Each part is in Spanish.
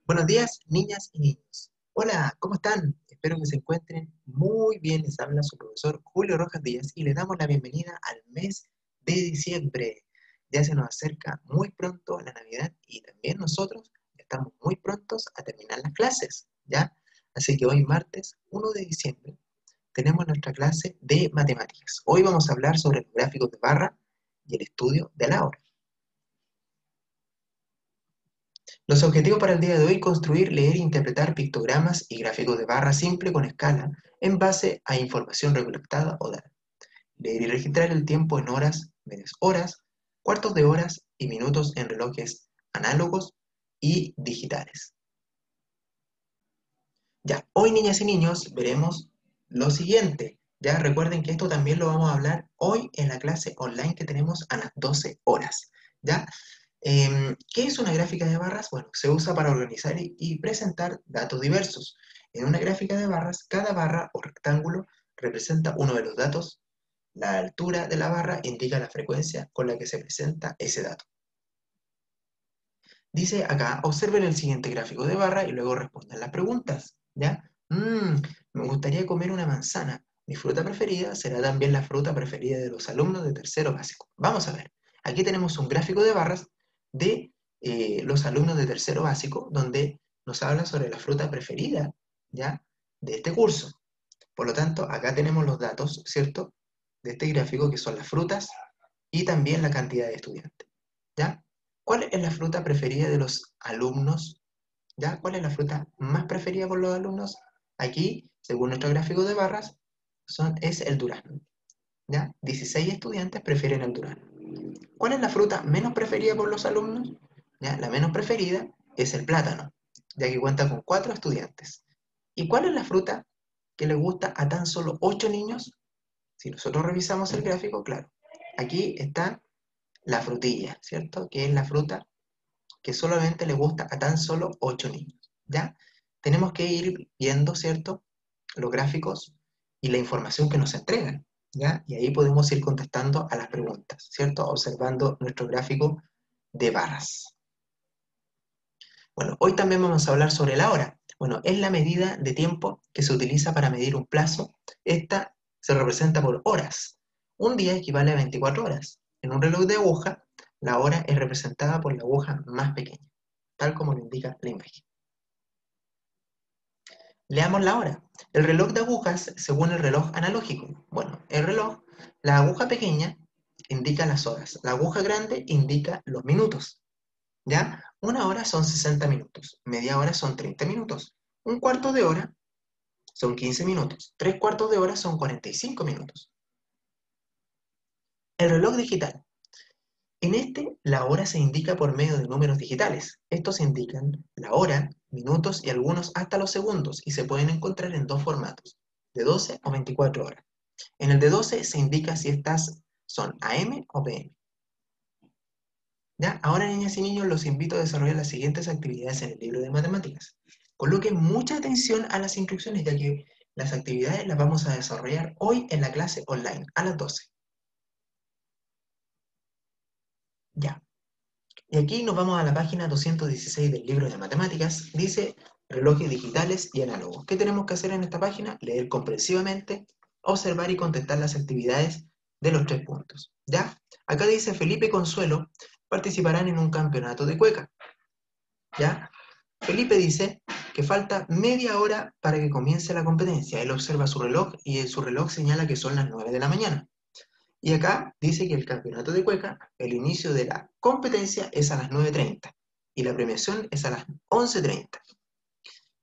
Buenos días, niñas y niños. Hola, ¿cómo están? Espero que se encuentren muy bien. Les habla su profesor Julio Rojas Díaz y les damos la bienvenida al mes de diciembre. Ya se nos acerca muy pronto la Navidad y también nosotros estamos muy prontos a terminar las clases, ¿ya? Así que hoy, martes 1 de diciembre, tenemos nuestra clase de matemáticas. Hoy vamos a hablar sobre los gráficos de barra y el estudio de la hora. Los objetivos para el día de hoy: construir, leer e interpretar pictogramas y gráficos de barra simple con escala en base a información recolectada o dada. Leer y registrar el tiempo en horas, medias horas, cuartos de horas y minutos en relojes análogos y digitales. Ya, hoy, niñas y niños, veremos lo siguiente. Ya recuerden que esto también lo vamos a hablar hoy en la clase online que tenemos a las 12 horas. ¿Ya? ¿Qué es una gráfica de barras? Bueno, se usa para organizar y presentar datos diversos. En una gráfica de barras, cada barra o rectángulo representa uno de los datos. La altura de la barra indica la frecuencia con la que se presenta ese dato. Dice acá, observen el siguiente gráfico de barra y luego respondan las preguntas, ¿ya? Me gustaría comer una manzana. Mi fruta preferida será también la fruta preferida de los alumnos de tercero básico. Vamos a ver, aquí tenemos un gráfico de barras de los alumnos de tercero básico, donde nos habla sobre la fruta preferida, ¿ya? De este curso. Por lo tanto, acá tenemos los datos, ¿cierto? De este gráfico, que son las frutas y también la cantidad de estudiantes, ¿ya? ¿Cuál es la fruta preferida de los alumnos? ¿Ya? ¿Cuál es la fruta más preferida por los alumnos? Aquí, según nuestro gráfico de barras, es el durazno, ¿ya? 16 estudiantes prefieren el durazno. ¿Cuál es la fruta menos preferida por los alumnos? ¿Ya? La menos preferida es el plátano, ya que cuenta con 4 estudiantes. ¿Y cuál es la fruta que le gusta a tan solo 8 niños? Si nosotros revisamos el gráfico, claro, aquí está la frutilla, ¿cierto? Que es la fruta que solamente le gusta a tan solo 8 niños, ¿ya? Tenemos que ir viendo, ¿cierto? Los gráficos y la información que nos entregan, ¿ya? Y ahí podemos ir contestando a las preguntas, ¿cierto? Observando nuestro gráfico de barras. Bueno, hoy también vamos a hablar sobre la hora. Bueno, es la medida de tiempo que se utiliza para medir un plazo. Esta se representa por horas. Un día equivale a 24 horas. En un reloj de aguja, la hora es representada por la aguja más pequeña, tal como lo indica la imagen. Leamos la hora. El reloj de agujas según el reloj analógico. Bueno, el reloj, la aguja pequeña indica las horas, la aguja grande indica los minutos. ¿Ya? Una hora son 60 minutos, media hora son 30 minutos, un cuarto de hora son 15 minutos, tres cuartos de hora son 45 minutos. El reloj digital. En este, la hora se indica por medio de números digitales. Estos indican la hora, minutos y algunos hasta los segundos, y se pueden encontrar en dos formatos, de 12 o 24 horas. En el de 12 se indica si estas son AM o PM. ¿Ya? Ahora, niñas y niños, los invito a desarrollar las siguientes actividades en el libro de matemáticas. Coloquen mucha atención a las instrucciones, ya que las actividades las vamos a desarrollar hoy en la clase online, a las 12. Ya. Y aquí nos vamos a la página 216 del libro de matemáticas. Dice relojes digitales y análogos. ¿Qué tenemos que hacer en esta página? Leer comprensivamente, observar y contestar las actividades de los 3 puntos. ¿Ya? Acá dice Felipe y Consuelo participarán en un campeonato de cueca. ¿Ya? Felipe dice que falta media hora para que comience la competencia. Él observa su reloj y en su reloj señala que son las 9 de la mañana. Y acá dice que el campeonato de cueca, el inicio de la competencia es a las 9:30 y la premiación es a las 11:30.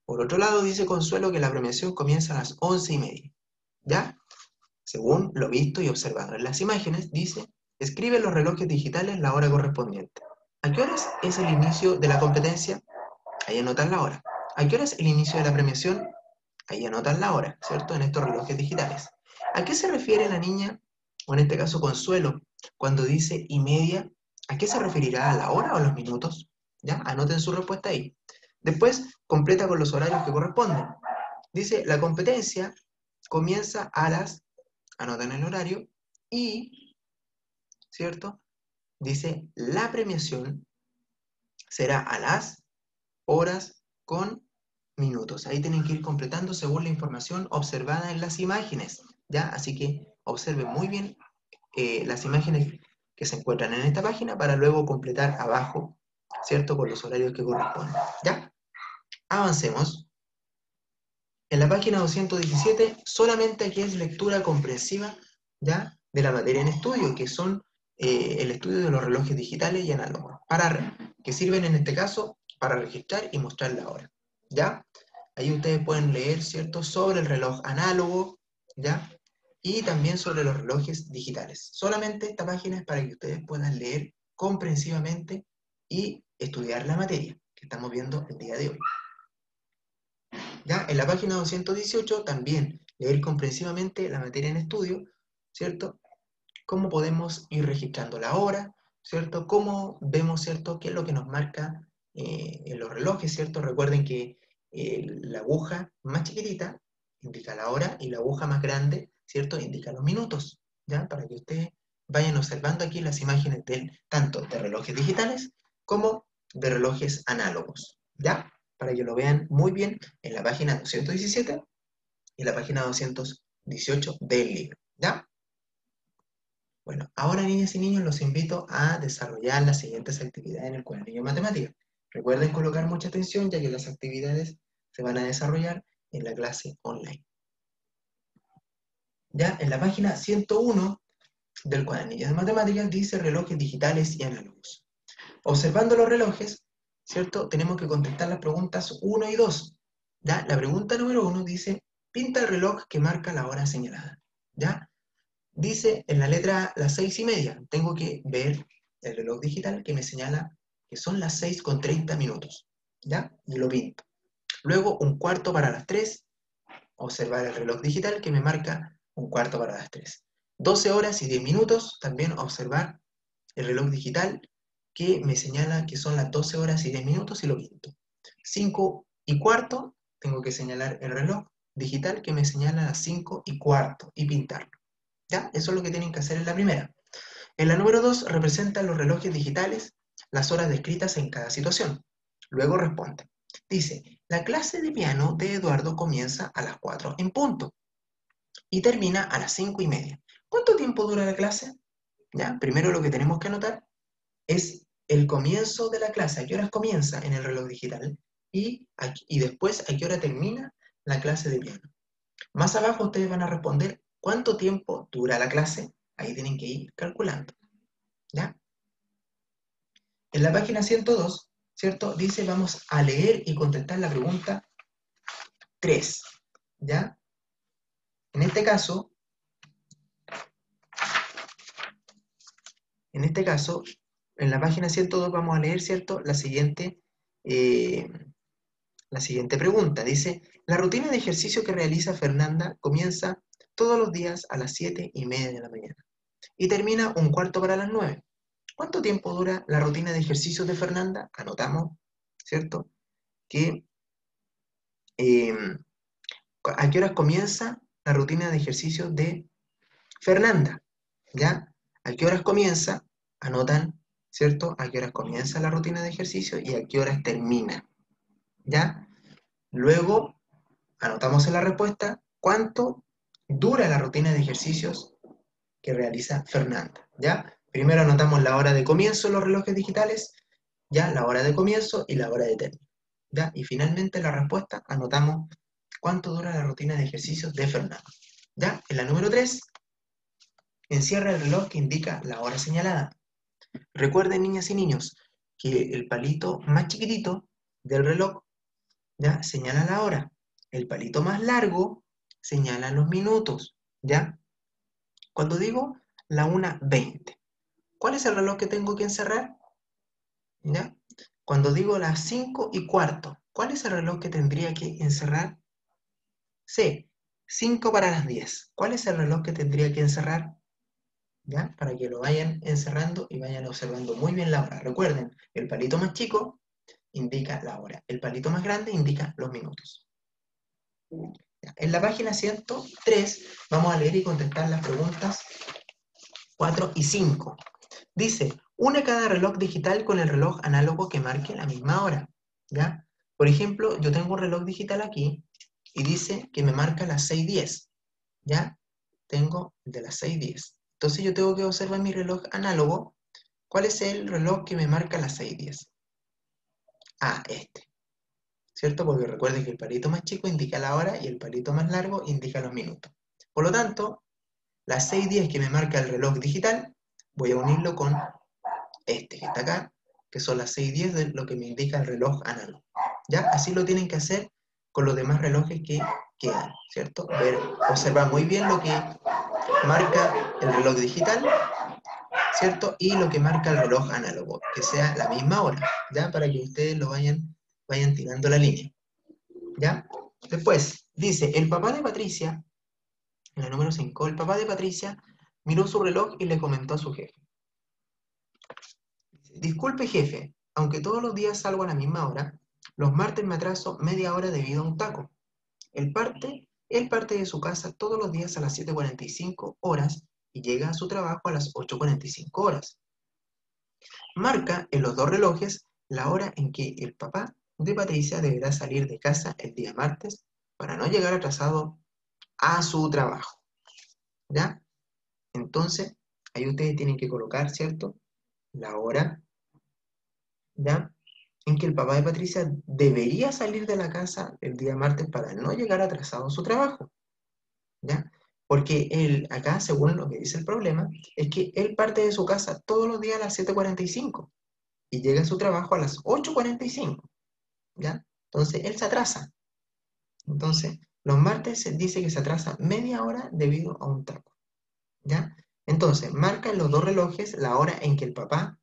Por otro lado, dice Consuelo que la premiación comienza a las 11:30. ¿Ya? Según lo visto y observado en las imágenes, dice, escribe en los relojes digitales la hora correspondiente. ¿A qué horas es el inicio de la competencia? Ahí anotan la hora. ¿A qué hora es el inicio de la premiación? Ahí anotan la hora, ¿cierto? En estos relojes digitales. ¿A qué se refiere la niña, o en este caso Consuelo, cuando dice y media? ¿A qué se referirá? ¿A la hora o a los minutos? ¿Ya? Anoten su respuesta ahí. Después, completa con los horarios que corresponden. Dice, la competencia comienza a las, anotan el horario, y, ¿cierto? Dice, la premiación será a las horas con minutos. Ahí tienen que ir completando según la información observada en las imágenes, ¿ya? Así que observen muy bien las imágenes que se encuentran en esta página para luego completar abajo, ¿cierto? Con los horarios que corresponden, ¿ya? Avancemos. En la página 217, solamente aquí es lectura comprensiva, ¿ya? De la materia en estudio, que son el estudio de los relojes digitales y análogos, que sirven en este caso para registrar y mostrar la hora, ¿ya? Ahí ustedes pueden leer, ¿cierto?, sobre el reloj análogo, ¿ya? Y también sobre los relojes digitales. Solamente esta página es para que ustedes puedan leer comprensivamente y estudiar la materia que estamos viendo el día de hoy. ¿Ya? En la página 218 también leer comprensivamente la materia en estudio, ¿cierto? Cómo podemos ir registrando la hora, ¿cierto? Cómo vemos, ¿cierto?, qué es lo que nos marca en los relojes, ¿cierto? Recuerden que la aguja más chiquitita indica la hora y la aguja más grande, ¿cierto?, indica los minutos, ¿ya? Para que ustedes vayan observando aquí las imágenes tanto de relojes digitales como de relojes análogos, ¿ya? Para que lo vean muy bien en la página 217 y la página 218 del libro, ¿ya? Bueno, ahora niñas y niños los invito a desarrollar las siguientes actividades en el cuadernillo de matemáticas. Recuerden colocar mucha atención ya que las actividades se van a desarrollar en la clase online. Ya en la página 101 del cuadernillo de matemáticas dice relojes digitales y análogos. Observando los relojes, ¿cierto? Tenemos que contestar las preguntas 1 y 2. ¿Ya? La pregunta número 1 dice, pinta el reloj que marca la hora señalada. ¿Ya? Dice en la letra las 6:30. Tengo que ver el reloj digital que me señala que son las 6:30. ¿Ya? Y lo pinto. Luego, 1/4 para las 3. Observar el reloj digital que me marca 1/4 para las 3. 12 horas y 10 minutos. También observar el reloj digital que me señala que son las 12 horas y 10 minutos y lo pinto. 5:15. Tengo que señalar el reloj digital que me señala las 5:15 y pintarlo. ¿Ya? Eso es lo que tienen que hacer en la primera. En la número 2 representan los relojes digitales las horas descritas en cada situación. Luego responde. Dice, la clase de piano de Eduardo comienza a las 4 en punto y termina a las 5:30. ¿Cuánto tiempo dura la clase? ¿Ya? Primero lo que tenemos que anotar es el comienzo de la clase, a qué horas comienza en el reloj digital y después a qué hora termina la clase de piano. Más abajo ustedes van a responder cuánto tiempo dura la clase. Ahí tienen que ir calculando, ¿ya? En la página 102, ¿cierto? Dice, vamos a leer y contestar la pregunta 3, ¿ya? En este caso, en la página 102 vamos a leer, ¿cierto?, la siguiente pregunta. Dice, la rutina de ejercicio que realiza Fernanda comienza todos los días a las 7:30 de la mañana y termina 1/4 para las 9. ¿Cuánto tiempo dura la rutina de ejercicios de Fernanda? Anotamos, ¿cierto?, que a qué horas comienza la rutina de ejercicios de Fernanda, ¿ya? ¿A qué horas comienza? Anotan, ¿cierto?, a qué horas comienza la rutina de ejercicio y a qué horas termina, ¿ya? Luego, anotamos en la respuesta cuánto dura la rutina de ejercicios que realiza Fernanda, ¿ya? Primero anotamos la hora de comienzo en los relojes digitales, ¿ya? La hora de comienzo y la hora de término, ¿ya? Y finalmente la respuesta anotamos cuánto dura la rutina de ejercicios de Fernanda, ¿ya? En la número 3, encierra el reloj que indica la hora señalada. Recuerden, niñas y niños, que el palito más chiquitito del reloj, ¿ya?, señala la hora. El palito más largo señala los minutos, ¿ya? Cuando digo la 1:20, ¿cuál es el reloj que tengo que encerrar? ¿Ya? Cuando digo las 5:15, ¿cuál es el reloj que tendría que encerrar? C, 5 para las 10. ¿Cuál es el reloj que tendría que encerrar? ¿Ya? Para que lo vayan encerrando y vayan observando muy bien la hora. Recuerden, el palito más chico indica la hora, el palito más grande indica los minutos. ¿Ya? En la página 103 vamos a leer y contestar las preguntas 4 y 5. Dice, une cada reloj digital con el reloj análogo que marque la misma hora, ¿ya? Por ejemplo, yo tengo un reloj digital aquí y dice que me marca las 6:10, ¿ya? Tengo el de las 6:10. Entonces yo tengo que observar mi reloj análogo. ¿Cuál es el reloj que me marca las 6:10? Ah, este, ¿cierto? Porque recuerden que el palito más chico indica la hora y el palito más largo indica los minutos. Por lo tanto, las 6:10 que me marca el reloj digital, voy a unirlo con este que está acá, que son las 6:10 de lo que me indica el reloj análogo. ¿Ya? Así lo tienen que hacer con los demás relojes que quedan, ¿cierto? Observar muy bien lo que marca el reloj digital, ¿cierto? Y lo que marca el reloj análogo, que sea la misma hora, ¿ya? Para que ustedes lo vayan tirando la línea, ¿ya? Después, dice, el papá de Patricia, en la número 5, el papá de Patricia miró su reloj y le comentó a su jefe. Disculpe, jefe, aunque todos los días salgo a la misma hora, los martes me atraso media hora debido a un taco. Él parte de su casa todos los días a las 7:45 horas y llega a su trabajo a las 8:45 horas. Marca en los dos relojes la hora en que el papá de Patricia deberá salir de casa el día martes para no llegar atrasado a su trabajo. ¿Ya? Entonces, ahí ustedes tienen que colocar, ¿cierto? La hora, ¿ya? En que el papá de Patricia debería salir de la casa el día martes para no llegar atrasado a su trabajo, ¿ya? Porque él, acá, según lo que dice el problema, es que él parte de su casa todos los días a las 7:45 y llega a su trabajo a las 8:45, ¿ya? Entonces, él se atrasa. Entonces, los martes se dice que se atrasa media hora debido a un taco, ¿ya? Entonces, marca en los dos relojes la hora en que el papá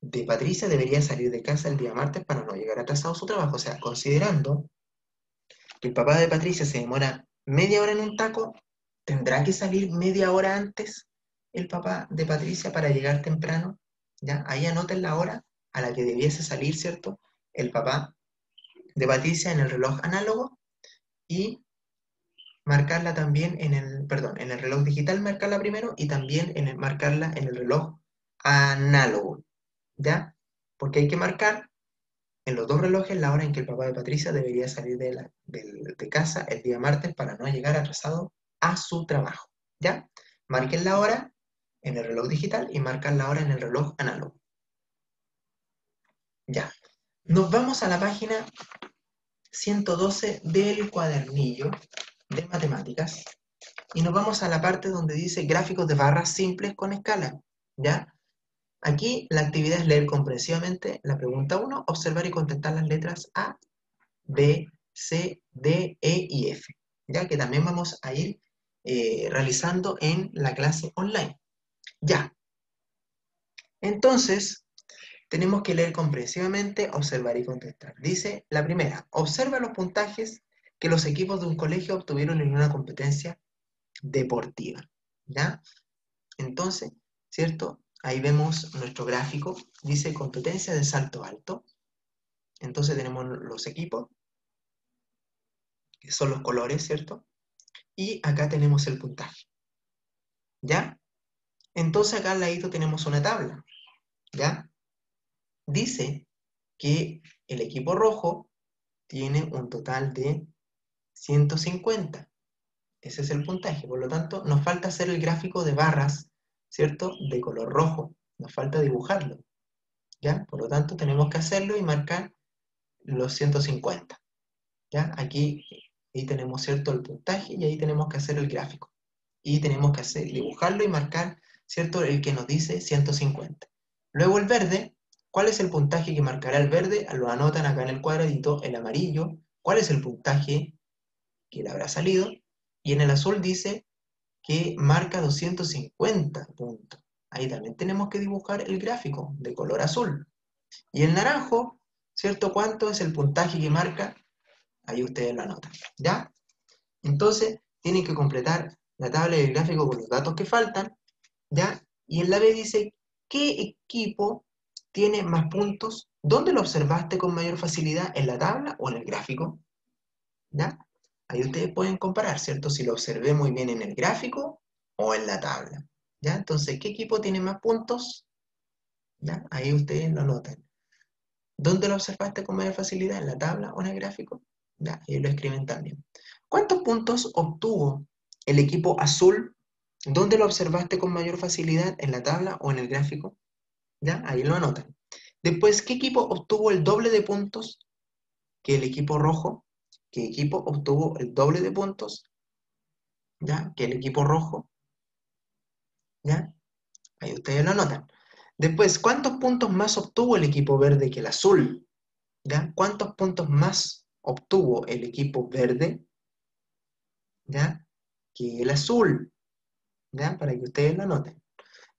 de Patricia debería salir de casa el día martes para no llegar atrasado a su trabajo. O sea, considerando que el papá de Patricia se demora media hora en un taco, tendrá que salir media hora antes el papá de Patricia para llegar temprano. ¿Ya? Ahí anoten la hora a la que debiese salir, ¿cierto? El papá de Patricia en el reloj análogo y marcarla también en el reloj digital, marcarla primero y también marcarla en el reloj análogo. ¿Ya? Porque hay que marcar en los dos relojes la hora en que el papá de Patricia debería salir de casa el día martes para no llegar atrasado a su trabajo. ¿Ya? Marquen la hora en el reloj digital y marcan la hora en el reloj análogo. Ya. Nos vamos a la página 112 del cuadernillo de matemáticas y nos vamos a la parte donde dice gráficos de barras simples con escala. ¿Ya? Aquí la actividad es leer comprensivamente la pregunta 1, observar y contestar las letras A, B, C, D, E y F, ya que también vamos a ir realizando en la clase online. Ya, entonces tenemos que leer comprensivamente, observar y contestar. Dice la primera, observa los puntajes que los equipos de un colegio obtuvieron en una competencia deportiva. ¿Ya? Entonces, ¿cierto? Ahí vemos nuestro gráfico, dice competencia de salto alto. Entonces tenemos los equipos, que son los colores, ¿cierto? Y acá tenemos el puntaje, ¿ya? Entonces acá al ladito tenemos una tabla, ¿ya? Dice que el equipo rojo tiene un total de 150. Ese es el puntaje, por lo tanto nos falta hacer el gráfico de barras, ¿cierto? De color rojo, nos falta dibujarlo, ¿ya? Por lo tanto tenemos que hacerlo y marcar los 150, ¿ya? Aquí ahí tenemos, ¿cierto? El puntaje y ahí tenemos que hacer el gráfico. Y tenemos que dibujarlo y marcar, ¿cierto? El que nos dice 150. Luego el verde, ¿cuál es el puntaje que marcará el verde? Lo anotan acá en el cuadradito, el amarillo, ¿cuál es el puntaje que le habrá salido? Y en el azul dice que marca 250 puntos. Ahí también tenemos que dibujar el gráfico de color azul. Y el naranjo, ¿cierto? ¿Cuánto es el puntaje que marca? Ahí ustedes lo anotan, ¿ya? Entonces, tienen que completar la tabla del gráfico con los datos que faltan, ¿ya? Y en la B dice, ¿qué equipo tiene más puntos? ¿Dónde lo observaste con mayor facilidad? ¿En la tabla o en el gráfico? ¿Ya? Ahí ustedes pueden comparar, ¿cierto? Si lo observé muy bien en el gráfico o en la tabla, ¿ya? Entonces, ¿qué equipo tiene más puntos? ¿Ya? Ahí ustedes lo notan. ¿Dónde lo observaste con mayor facilidad? ¿En la tabla o en el gráfico? Ya, y lo escriben también. ¿Cuántos puntos obtuvo el equipo azul? ¿Dónde lo observaste con mayor facilidad? ¿En la tabla o en el gráfico? Ya, ahí lo anotan. Después, ¿qué equipo obtuvo el doble de puntos que el equipo rojo? ¿Qué equipo obtuvo el doble de puntos? ¿Ya? Que el equipo rojo. ¿Ya? Ahí ustedes lo anotan. Después, ¿cuántos puntos más obtuvo el equipo verde que el azul? ¿Ya? ¿Cuántos puntos más obtuvo el equipo verde? ¿Ya? Que el azul. ¿Ya? Para que ustedes lo anoten.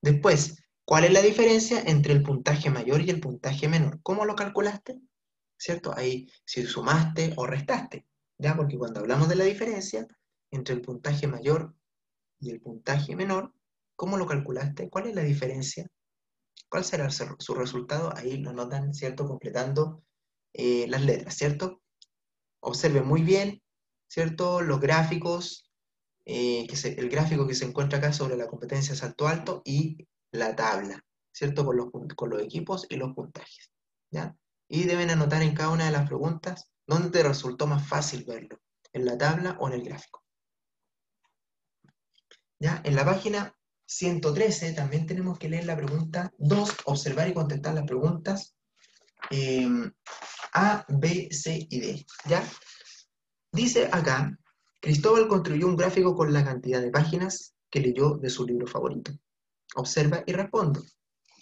Después, ¿cuál es la diferencia entre el puntaje mayor y el puntaje menor? ¿Cómo lo calculaste? ¿Cierto? Ahí, si sumaste o restaste. ¿Ya? Porque cuando hablamos de la diferencia entre el puntaje mayor y el puntaje menor, ¿cómo lo calculaste? ¿Cuál es la diferencia? ¿Cuál será su resultado? Ahí lo notan, ¿cierto? Completando las letras, ¿cierto? Observen muy bien, ¿cierto? Los gráficos, el gráfico que se encuentra acá sobre la competencia salto alto y la tabla, ¿cierto? Con los equipos y los puntajes, ¿ya? Y deben anotar en cada una de las preguntas dónde te resultó más fácil verlo, en la tabla o en el gráfico, ¿ya? En la página 113 también tenemos que leer la pregunta 2, observar y contestar las preguntas A, B, C y D, ¿ya? Dice acá, Cristóbal construyó un gráfico con la cantidad de páginas que leyó de su libro favorito. Observa y responde,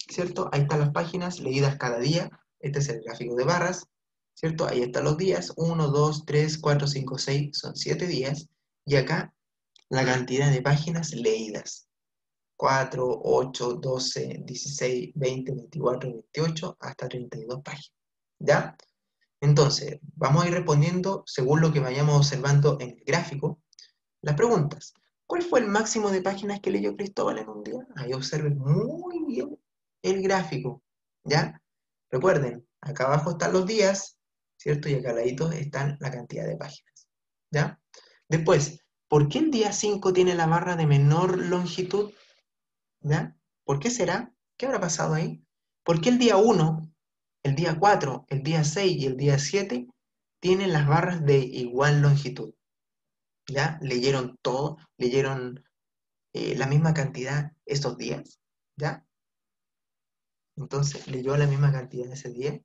¿cierto? Ahí están las páginas leídas cada día. Este es el gráfico de barras, ¿cierto? Ahí están los días, 1, 2, 3, 4, 5, 6, son 7 días. Y acá la cantidad de páginas leídas. 4, 8, 12, 16, 20, 24, 28, hasta 32 páginas. ¿Ya? Entonces, vamos a ir respondiendo según lo que vayamos observando en el gráfico las preguntas. ¿Cuál fue el máximo de páginas que leyó Cristóbal en un día? Ahí observen muy bien el gráfico, ¿ya? Recuerden, acá abajo están los días, ¿cierto? Y acá al ladito están la cantidad de páginas, ¿ya? Después, ¿por qué el día 5 tiene la barra de menor longitud? ¿Ya? ¿Por qué será? ¿Qué habrá pasado ahí? ¿Por qué el día 1, el día 4, el día 6 y el día 7 tienen las barras de igual longitud? ¿Ya? ¿Leyeron todo? ¿Leyeron la misma cantidad esos días? ¿Ya? Entonces, ¿leyó la misma cantidad ese día?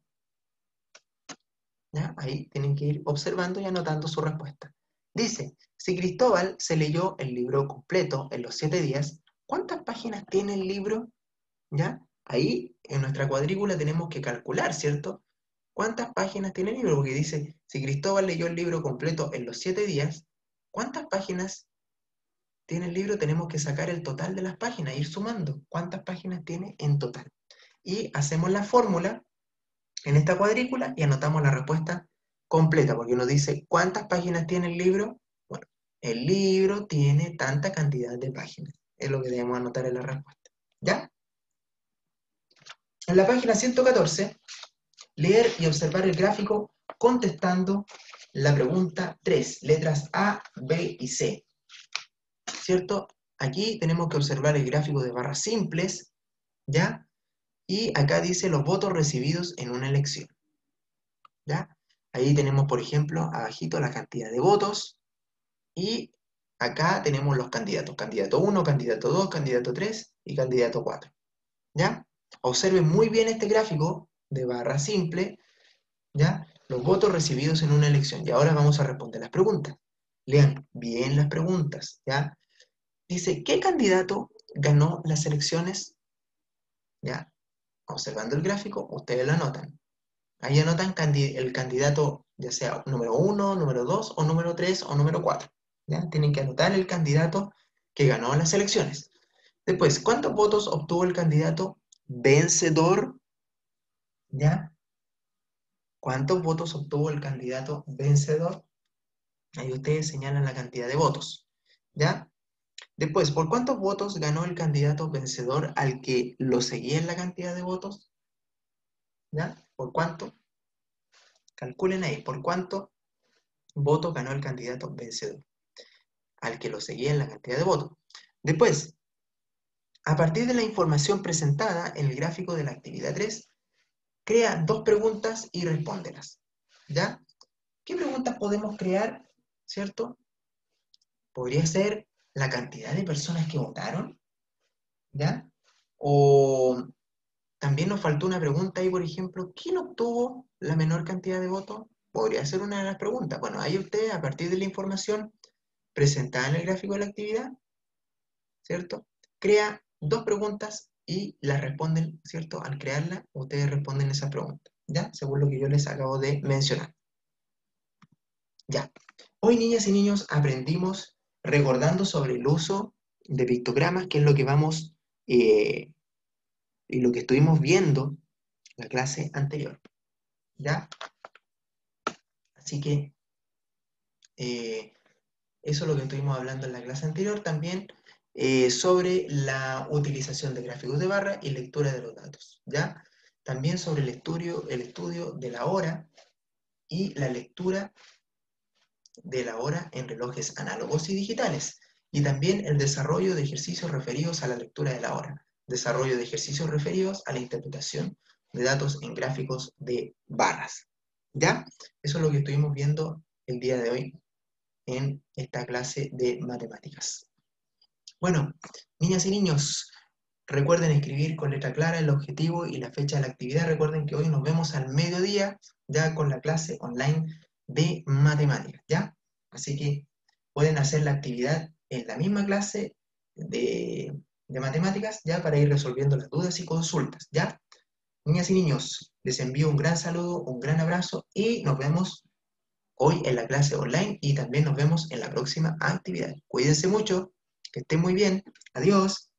¿Ya? Ahí tienen que ir observando y anotando su respuesta. Dice, si Cristóbal se leyó el libro completo en los 7 días, ¿cuántas páginas tiene el libro? ¿Ya? Ahí en nuestra cuadrícula tenemos que calcular, ¿cierto? ¿Cuántas páginas tiene el libro? Porque dice, si Cristóbal leyó el libro completo en los 7 días, ¿cuántas páginas tiene el libro? Tenemos que sacar el total de las páginas, ir sumando. ¿Cuántas páginas tiene en total? Y hacemos la fórmula en esta cuadrícula y anotamos la respuesta completa, porque nos dice, ¿cuántas páginas tiene el libro? Bueno, el libro tiene tanta cantidad de páginas. Es lo que debemos anotar en la respuesta. ¿Ya? En la página 114, leer y observar el gráfico contestando la pregunta 3, letras A, B y C. ¿Cierto? Aquí tenemos que observar el gráfico de barras simples, ¿ya? Y acá dice los votos recibidos en una elección, ¿ya? Ahí tenemos, por ejemplo, abajito la cantidad de votos y acá tenemos los candidatos. Candidato 1, candidato 2, candidato 3 y candidato 4, ¿ya? Observen muy bien este gráfico de barra simple, ¿ya? Los votos recibidos en una elección. Y ahora vamos a responder las preguntas. Lean bien las preguntas, ¿ya? Dice, ¿qué candidato ganó las elecciones? ¿Ya? Observando el gráfico, ustedes lo anotan. Ahí anotan el candidato, ya sea número 1, número 2, o número 3, o número 4. ¿Ya? Tienen que anotar el candidato que ganó las elecciones. Después, ¿cuántos votos obtuvo el candidato vencedor? ¿Ya? ¿Cuántos votos obtuvo el candidato vencedor? Ahí ustedes señalan la cantidad de votos, ¿ya? Después, ¿por cuántos votos ganó el candidato vencedor al que lo seguía en la cantidad de votos? ¿Ya? ¿Por cuánto? Calculen ahí, ¿por cuánto votos ganó el candidato vencedor al que lo seguía en la cantidad de votos? Después, a partir de la información presentada en el gráfico de la actividad 3, crea 2 preguntas y respóndelas, ¿ya? ¿Qué preguntas podemos crear, cierto? Podría ser la cantidad de personas que votaron, ¿ya? O también nos faltó una pregunta ahí, por ejemplo, ¿quién obtuvo la menor cantidad de votos? Podría ser una de las preguntas. Bueno, ahí usted, a partir de la información presentada en el gráfico de la actividad, ¿cierto? Crea 2 preguntas y las responden, ¿cierto? Al crearla, ustedes responden esa pregunta, ¿ya? Según lo que yo les acabo de mencionar. Ya. Hoy, niñas y niños, aprendimos recordando sobre el uso de pictogramas, que es lo que vamos y lo que estuvimos viendo en la clase anterior, ¿ya? Así que eso es lo que estuvimos hablando en la clase anterior. También sobre la utilización de gráficos de barra y lectura de los datos, ¿ya? También sobre el estudio de la hora y la lectura de la hora en relojes análogos y digitales. Y también el desarrollo de ejercicios referidos a la lectura de la hora. Desarrollo de ejercicios referidos a la interpretación de datos en gráficos de barras, ¿ya? Eso es lo que estuvimos viendo el día de hoy en esta clase de matemáticas. Bueno, niñas y niños, recuerden escribir con letra clara el objetivo y la fecha de la actividad. Recuerden que hoy nos vemos al mediodía ya con la clase online de matemáticas, ¿ya? Así que pueden hacer la actividad en la misma clase de matemáticas, ya para ir resolviendo las dudas y consultas, ¿ya? Niñas y niños, les envío un gran saludo, un gran abrazo y nos vemos hoy en la clase online y también nos vemos en la próxima actividad. Cuídense mucho, que estén muy bien. Adiós.